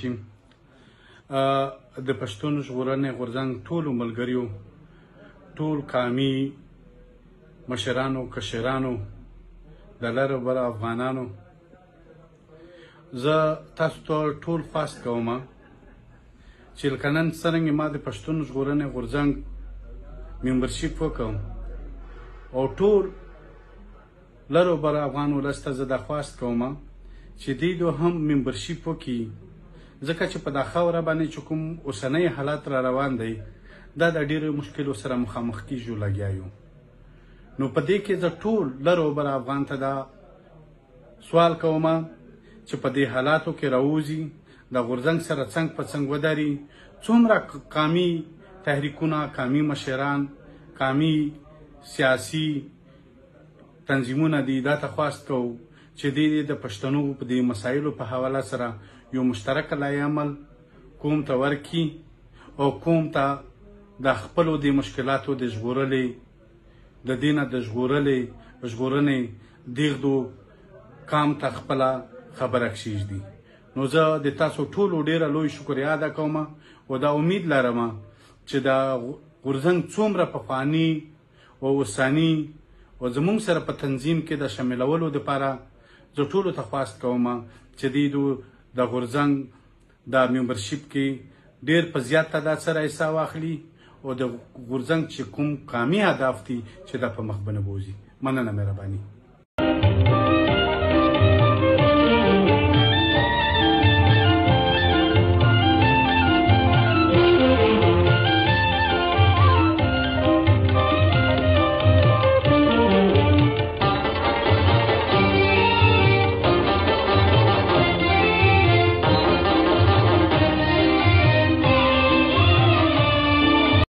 راشي. د پښتون ژغورنې غورځنګ ټولو ملګریو، ټول قامي مشرانو، کشرانو، د لر او بر افغانانو، زه تاسو ته ټول خواست کوم چې لکه نن څرنګه ما د پښتون ژغورنې غورځنګ ممبرشیپ وکړم او ټول لر او بر افغان ولس ته زه دا خواست کوم چې دوی هم ممبرشیپ وکړي، ځکه چې په دا خاوره باندې چې کوم اوسنی حالات را روان دی دا د ډېرو مشکلو سره مخامخ کیږو لګیا یو. نو په دې کې زه ټول لر او بر افغان ته دا سوال کوم چې په دې حالاتو کې راوځي، د غورځنګ سره څنګ په څنګ ودري. څومره قامي تحریکونه، قامي مشران، قامي سیاسي تنظیمونه دي، دا ته خواست کوو چې دوی د پښتنو په دې مسایلو په حواله سره یو مشترک لایحه عمل قوم ته ورکړي او قوم ته د خپلو د مشکلاتو د ژغورلې د دې نه د ژغورنې دیغدو کام ته خپله خبره کښېږدي. نو زه د تاسو ټولو ډېره لوی شکریه ادا کوم او دا امید لرم چې دا غورځنګ څومره پخواني او اوسني او زموږ سره په تنظیم کې د شاملولو دپاره زه ټولو ته خواست کوم چې دوی د غورځنګ د ممبرشیپ کې ډېر په زیات تعداد سره حصه واخلي او د غورځنګ چې کوم قامي اهداف دي چې دا په مخ به نه بوځي. مننه، مهرباني.